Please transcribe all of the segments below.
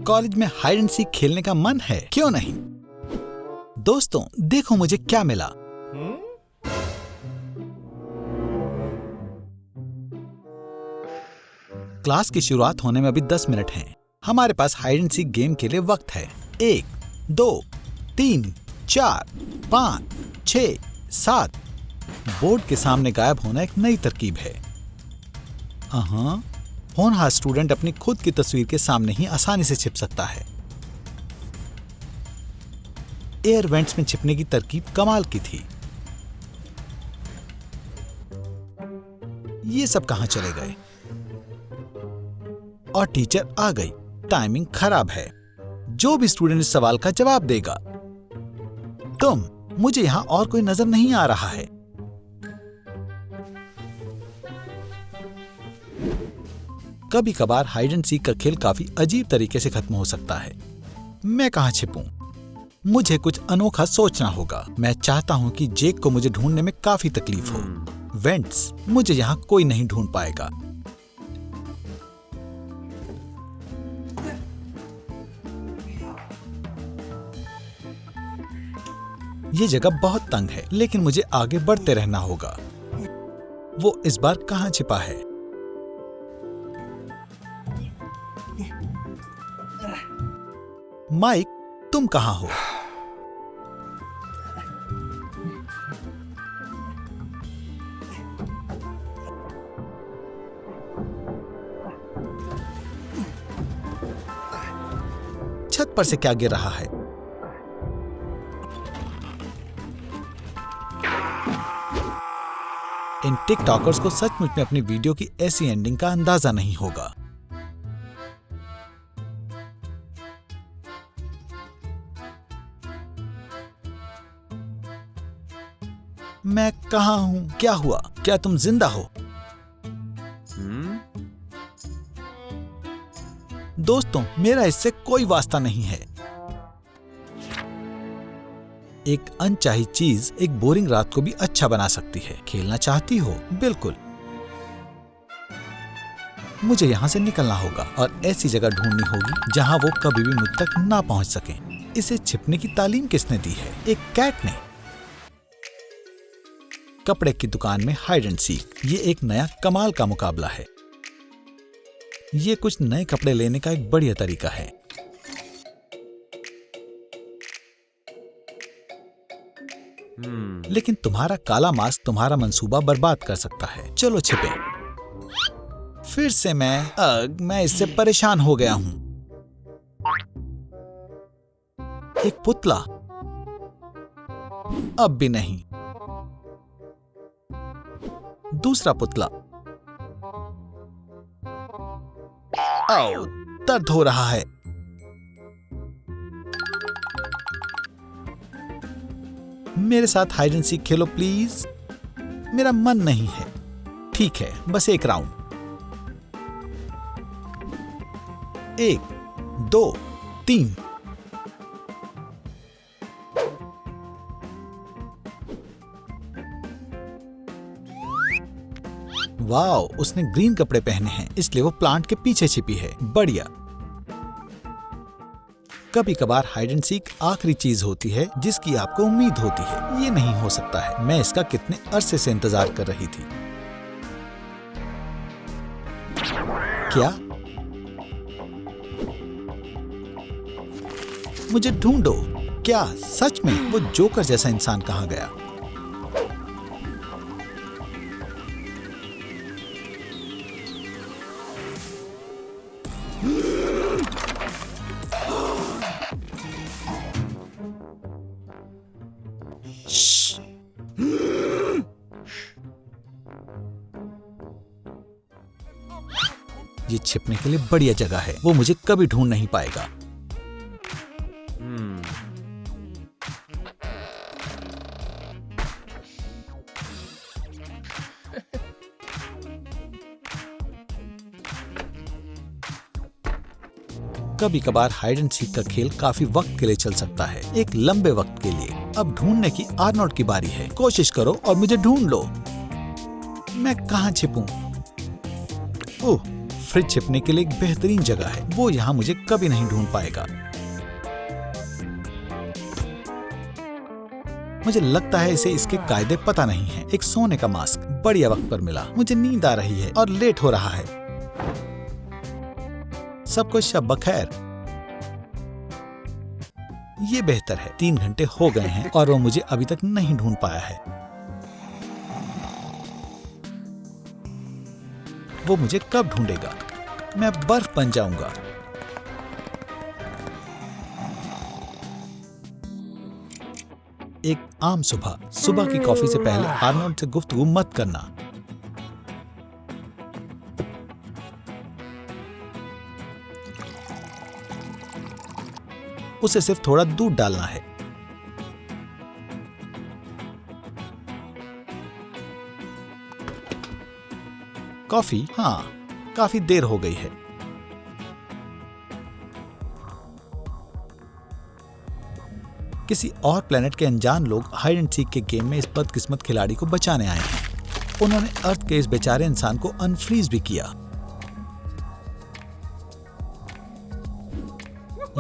College में hide and seek खेलने का मन है, क्यों नहीं? दोस्तों देखो मुझे क्या मिला। क्लास की शुरुआत होने में अभी 10 मिनट हैं। हमारे पास हाइड एंड सीक गेम के लिए वक्त है। 1, 2, 3, 4, 5, 6, 7। बोर्ड के सामने गायब होना एक नई तरकीब है। होनहार स्टूडेंट अपनी खुद की तस्वीर के सामने ही आसानी से छिप सकता है। एयर वेंट्स में छिपने की तरकीब कमाल की थी। ये सब कहां चले गए? और टीचर आ गई। टाइमिंग खराब है। जो भी स्टूडेंट इस सवाल का जवाब देगा, मुझे यहां और कोई नजर नहीं आ रहा है। कभी कभार हाइड एंड सीक का खेल काफी अजीब तरीके से खत्म हो सकता है। मैं कहां छिपूं? मुझे कुछ अनोखा सोचना होगा। मैं चाहता हूं कि जेक को मुझे ढूंढने में काफी तकलीफ हो। वेंट्स, मुझे यहां कोई नहीं ढूंढ पाएगा। ये जगह बहुत तंग है, लेकिन मुझे आगे बढ़ते रहना होगा। वो इस बार कहां छिपा है? माइक, तुम कहां हो? छत पर से क्या गिर रहा है? इन टिकटॉकर्स को सचमुच में अपनी वीडियो की ऐसी एंडिंग का अंदाजा नहीं होगा। मैं कहां हूं? क्या हुआ? क्या तुम जिंदा हो? दोस्तों, मेरा इससे कोई वास्ता नहीं है। एक अनचाही चीज एक बोरिंग रात को भी अच्छा बना सकती है। खेलना चाहती हो? बिल्कुल। मुझे यहाँ से निकलना होगा और ऐसी जगह ढूंढनी होगी जहाँ वो कभी भी मुझ तक ना पहुँच सके। इसे छिपने की तालीम किसने दी है? एक कैट ने। कपड़े की दुकान में हाइड एंड सीक, ये एक नया कमाल का मुकाबला है। ये कुछ नए कपड़े लेने का एक बढ़िया तरीका है। लेकिन तुम्हारा काला मास्क तुम्हारा मंसूबा बर्बाद कर सकता है। चलो छिपे। फिर से मैं इससे परेशान हो गया हूं। एक पुतला? अब भी नहीं। दूसरा पुतला? आओ, दर्द हो रहा है। मेरे साथ hide and seek Khelo please. मेरा मन नहीं है। ठीक है, बस एक राउंड। 1, 2, 3। वाओ, उसने ग्रीन कपड़े पहने हैं, इसलिए वो प्लांट के पीछे छिपी है। बढ़िया। कभी कभार हाइड एंड सीक आखिरी चीज होती है जिसकी आपको उम्मीद होती है। ये नहीं हो सकता है। मैं इसका कितने अरसे से इंतजार कर रही थी। क्या? मुझे ढूंढो। क्या सच में? वो जोकर जैसा इंसान कहाँ गया? ये छिपने के लिए बढ़िया जगह है। वो मुझे कभी ढूंढ नहीं पाएगा। कभी कभार हाइड एंड सीक का खेल काफी वक्त के लिए चल सकता है, एक लंबे वक्त के लिए। अब ढूंढने की आर्नोल्ड की बारी है। कोशिश करो और मुझे ढूंढ लो। मैं कहां छिपूं? ओह, फ्रिज छिपने के लिए एक बेहतरीन जगह है। वो यहाँ मुझे कभी नहीं ढूंढ पाएगा। मुझे लगता है इसे इसके कायदे पता नहीं है। एक सोने का मास्क बढ़िया वक्त पर मिला। मुझे नींद आ रही है और लेट हो रहा है। सबको शब बखैर। ये बेहतर है। 3 घंटे हो गए हैं और वो मुझे अभी तक नहीं ढूंढ पाया है। वो मुझे कब ढूंढेगा? मैं बर्फ बन जाऊंगा। एक आम सुबह की कॉफी से पहले आर्नोल्ड से गुफ्तगू मत करना। उसे सिर्फ थोड़ा दूध डालना है। कॉफी? हाँ, काफी देर हो गई है। किसी और प्लेनेट के अनजान लोग हाइड एंड सीक के गेम में इस बदकिस्मत खिलाड़ी को बचाने आए हैं। उन्होंने अर्थ के इस बेचारे इंसान को अनफ्रीज भी किया।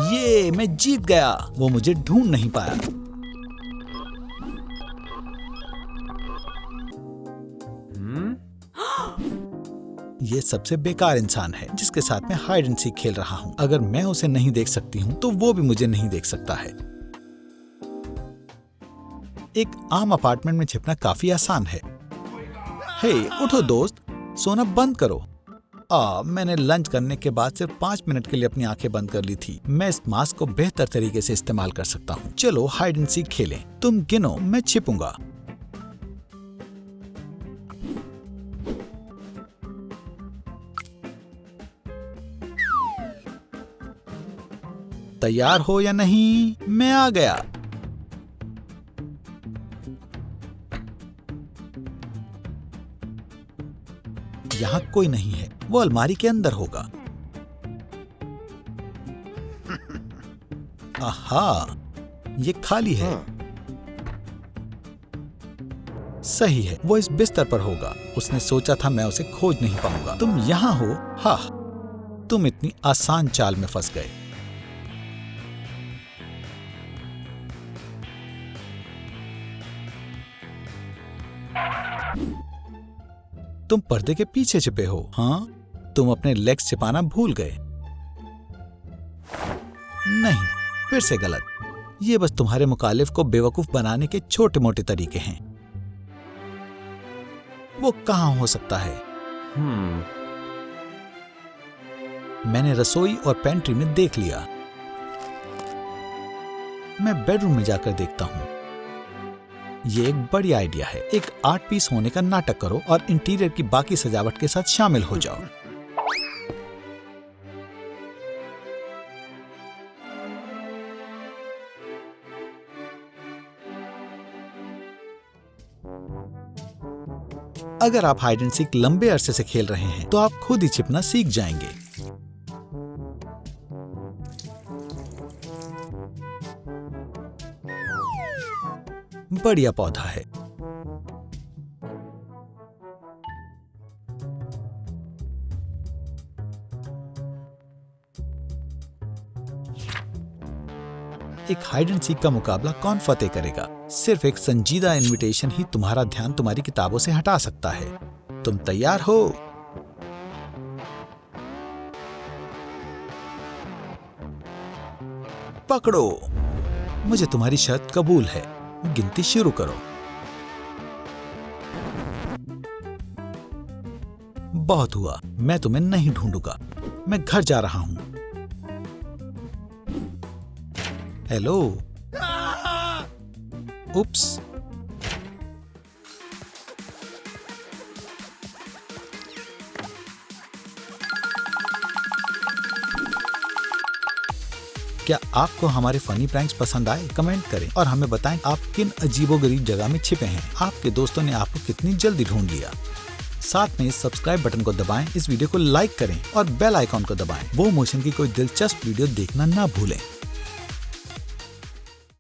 ये मैं जीत गया। वो मुझे ढूंढ नहीं पाया। ये सबसे बेकार इंसान है जिसके साथ मैं हाइड एंड सीक खेल रहा हूँ। अगर मैं उसे नहीं देख सकती हूँ तो वो भी मुझे नहीं देख सकता है। एक आम अपार्टमेंट में छिपना काफी आसान है। हे, उठो दोस्त, सोना बंद करो। मैंने लंच करने के बाद सिर्फ 5 मिनट के लिए अपनी आंखें बंद कर ली थी। मैं इस मास्क को बेहतर तरीके से इस्तेमाल कर सकता हूँ। चलो हाइड एंड सीक खेलें। तुम गिनो, मैं छिपूंगा। तैयार हो या नहीं? मैं आ गया। यहाँ कोई नहीं है। वो अलमारी के अंदर होगा। आहा, ये खाली है। सही है, वो इस बिस्तर पर होगा। उसने सोचा था मैं उसे खोज नहीं पाऊंगा। तुम यहाँ हो? हाँ, तुम इतनी आसान चाल में फंस गए। तुम पर्दे के पीछे छिपे हो। हाँ, तुम अपने लेग्स छिपाना भूल गए। नहीं, फिर से गलत। ये बस तुम्हारे मुखालिफ को बेवकूफ बनाने के छोटे मोटे तरीके हैं। वो कहाँ हो सकता है? मैंने रसोई और पेंट्री में देख लिया। मैं बेडरूम में जाकर देखता हूँ। ये एक बड़ी आइडिया है। एक 8 पीस होने का नाटक करो और इंटीरियर की बाकी सजावट के साथ शामिल हो जाओ। अगर आप हाइड एंड सीक लंबे अरसे से खेल रहे हैं तो आप खुद ही छिपना सीख जाएंगे। बढ़िया पौधा है। एक हाइड एंड सीक का मुकाबला कौन फतेह करेगा? सिर्फ एक संजीदा इनविटेशन ही तुम्हारा ध्यान तुम्हारी किताबों से हटा सकता है। तुम तैयार हो? पकड़ो। मुझे तुम्हारी शर्त कबूल है। गिनती शुरू करो। बहुत हुआ, मैं तुम्हें नहीं ढूंढूंगा। मैं घर जा रहा हूं। हेलो। उप्स। क्या आपको हमारे फनी प्रैंक्स पसंद आए? कमेंट करें और हमें बताएं आप किन अजीबोगरीब जगह में छिपे हैं। आपके दोस्तों ने आपको कितनी जल्दी ढूंढ लिया। साथ में इस सब्सक्राइब बटन को दबाएं, इस वीडियो को लाइक करें और बेल आइकॉन को दबाएं। वो मोशन की कोई दिलचस्प वीडियो देखना ना भूलें।